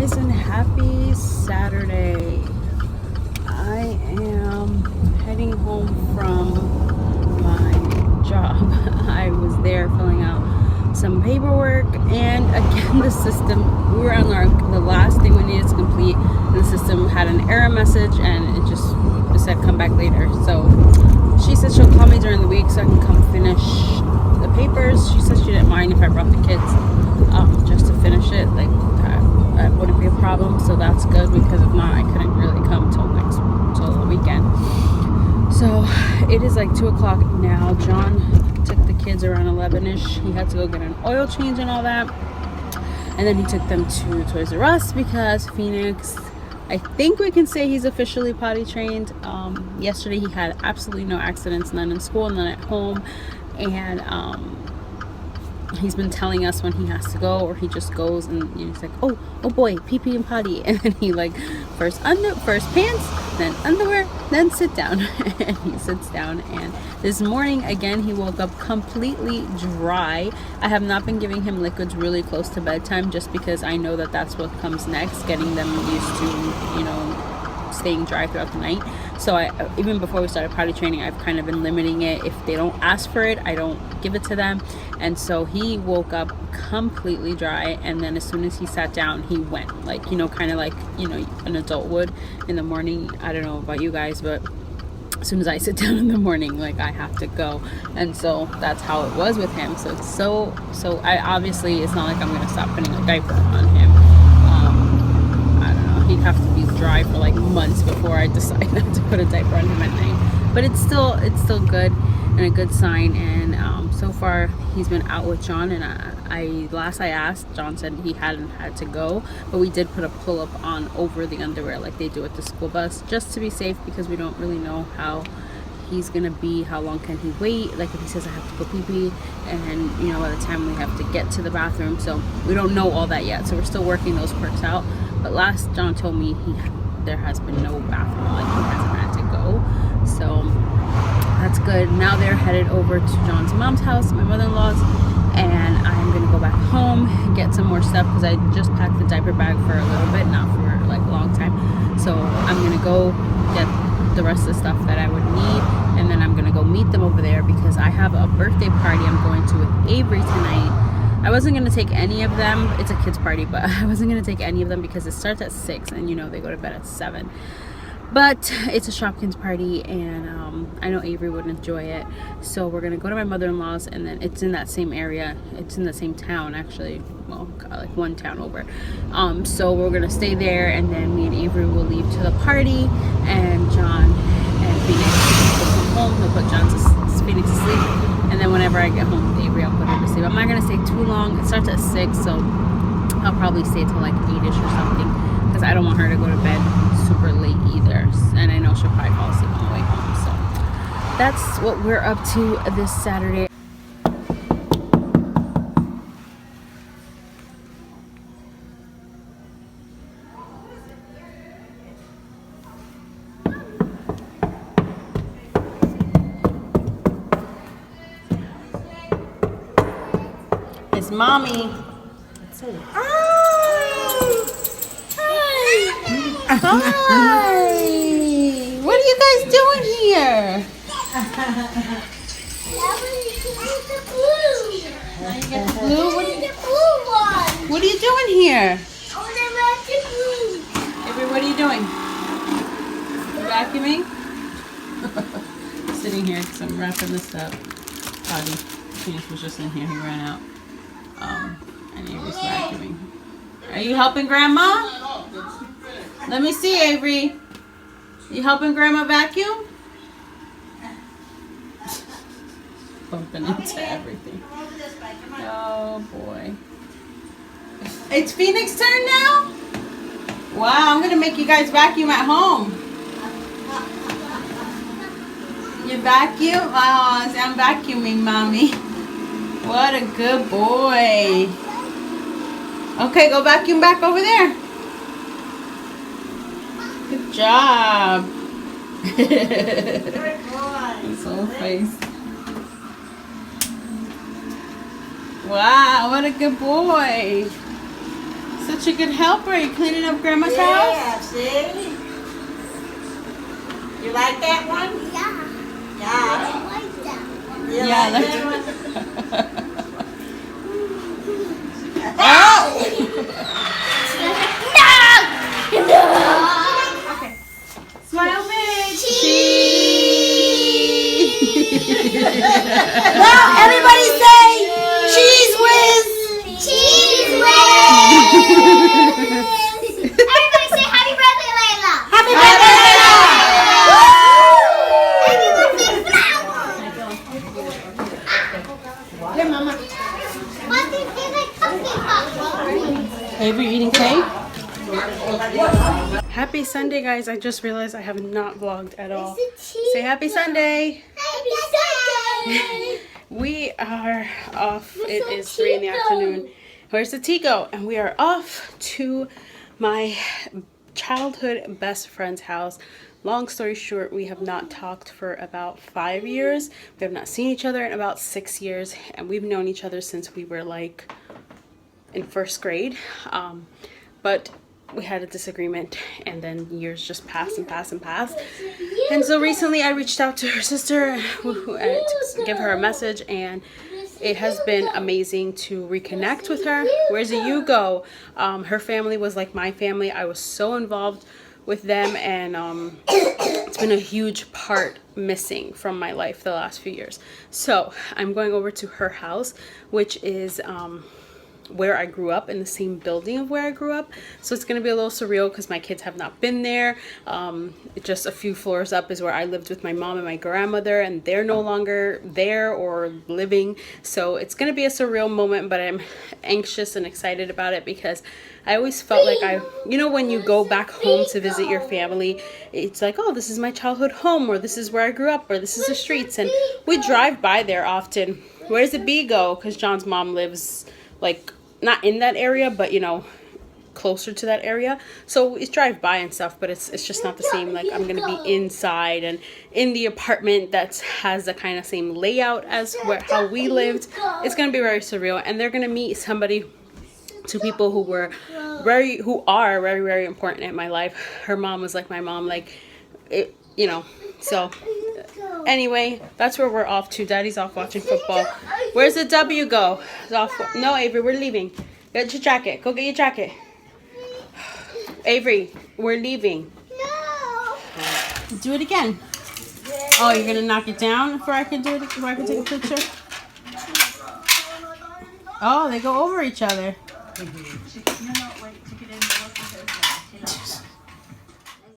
guys, and happy Saturday. I am heading home from my job. I was there filling out some paperwork, and again the system, we were on the last thing we needed to complete, and the system had an error message and it said come back later. So she said she'll call me during the week so I can come finish the papers. She said she didn't mind if I brought the kids just to finish it, like that wouldn't be a problem, so that's good, because if not I couldn't really come till the weekend. So it is like 2 o'clock now. John took the kids around 11ish. He had to go get an oil change and all that, and then he took them to Toys R Us because Phoenix, I think we can say he's officially potty trained. Yesterday he had absolutely no accidents, none in school, none at home, and he's been telling us when he has to go, or he just goes and he's like, oh boy, pee pee and potty, and then he like first pants, then underwear, then sit down. And he sits down, and this morning again he woke up completely dry. I have not been giving him liquids really close to bedtime, just because I know that that's what comes next, getting them used to staying dry throughout the night. So even before we started potty training, I've kind of been limiting it. If they don't ask for it, I don't give it to them. And so he woke up completely dry, and then as soon as he sat down, he went, like, kind of like an adult would in the morning. I don't know about you guys, but as soon as I sit down in the morning, like, I have to go. And so that's how it was with him. So I obviously, it's not like I'm gonna stop putting a diaper on him. He'd have to be dry for like months before I decide not to put a diaper on him at night. But it's still good and a good sign. And so far he's been out with John, and last I asked, John said he hadn't had to go, but we did put a pull-up on over the underwear like they do at the school bus, just to be safe, because we don't really know how he's gonna be, how long can he wait, like if he says I have to go pee pee, and by the time we have to get to the bathroom. So we don't know all that yet, so we're still working those quirks out. But last John told me there has been no bathroom, like he hasn't had to go. So that's good. Now they're headed over to John's mom's house, my mother-in-law's, and I'm gonna go back home and get some more stuff, because I just packed the diaper bag for a little bit, not for like a long time. So I'm gonna go get the rest of the stuff that I would need, and then I'm gonna go meet them over there, because I have a birthday party I'm going to with Avery tonight. I wasn't going to take any of them. It's a kids party, but I wasn't going to take any of them because it starts at 6, and they go to bed at 7. But it's a Shopkins party, and I know Avery would enjoy it. So we're going to go to my mother-in-law's, and then it's in that same area. It's in the same town, actually. Well, like one town over. So we're going to stay there, and then me and Avery will leave to the party, and John and Phoenix will come home. They'll put Phoenix to sleep. And then whenever I get home with Avery, I'll put her to sleep. I'm not going to stay too long. It starts at 6, so I'll probably stay till like 8ish or something, because I don't want her to go to bed super late either. And I know she'll probably fall asleep on the way home. So that's what we're up to this Saturday. It's mommy. Hi. What are you guys doing here? Now you get the blue. What are you doing here? Avery, what are you doing? You vacuuming? Sitting here because I'm wrapping this up. Potty. Phoenix was just in here. He ran out. And Avery's vacuuming. Are you helping Grandma? Let me see, Avery. You helping Grandma vacuum? Bumping into everything. Oh boy. It's Phoenix's turn now? Wow, I'm gonna make you guys vacuum at home. You vacuum? Oh, I'm vacuuming, Mommy. What a good boy. Okay, go vacuum back over there. Good job. Good boy. His whole face. Wow, what a good boy. Such a good helper. Are you cleaning up Grandma's house? Yeah, see? You like that one? Yeah. Yeah. I like that one. You Yeah, like that's- that one? Oh! No! Okay. Smile big. Well, everybody say cheese whiz. Cheese whiz! Everybody say happy birthday, Layla! Happy birthday, Layla. Happy birthday, flower! Here, Mama. Mommy, there's a cookie pop. Avery eating cake? Happy Sunday, guys. I just realized I have not vlogged at all. Say happy Sunday. Happy Sunday! We are off. It is 3 in the afternoon. Where's the Tico? And we are off to my childhood best friend's house. Long story short, we have not talked for about 5 years. We have not seen each other in about 6 years. And we've known each other since we were like in first grade. But we had a disagreement, and then years just passed and passed and passed. And so recently I reached out to her sister to give her a message, and it has been amazing to reconnect with her. Where's the you go? Her family was like my family. I was so involved with them, and it's been a huge part missing from my life the last few years. So I'm going over to her house, which is where I grew up, in the same building of where I grew up. So it's going to be a little surreal because my kids have not been there. Just a few floors up is where I lived with my mom and my grandmother, and they're no longer there or living. So it's going to be a surreal moment, but I'm anxious and excited about it because I always felt like you know, when you go back home to visit your family, it's like, oh, this is my childhood home, or this is where I grew up, or this is the streets. And we drive by there often. Where's the bee go? Because John's mom lives like not in that area, but you know, closer to that area. So we drive by and stuff, but it's just not the same. Like, I'm gonna be inside and in the apartment that has the kind of same layout as how we lived. It's gonna be very surreal, and they're gonna meet two people who are very, very important in my life. Her mom was like my mom, like it, you know. So anyway, that's where we're off to. Daddy's off watching football. Where's the W go? It's off. No, Avery, we're leaving. Get your jacket. Go get your jacket. Avery, we're leaving. No! Do it again. Oh, you're gonna knock it down before I can do it? Before I can take a picture? Oh, they go over each other.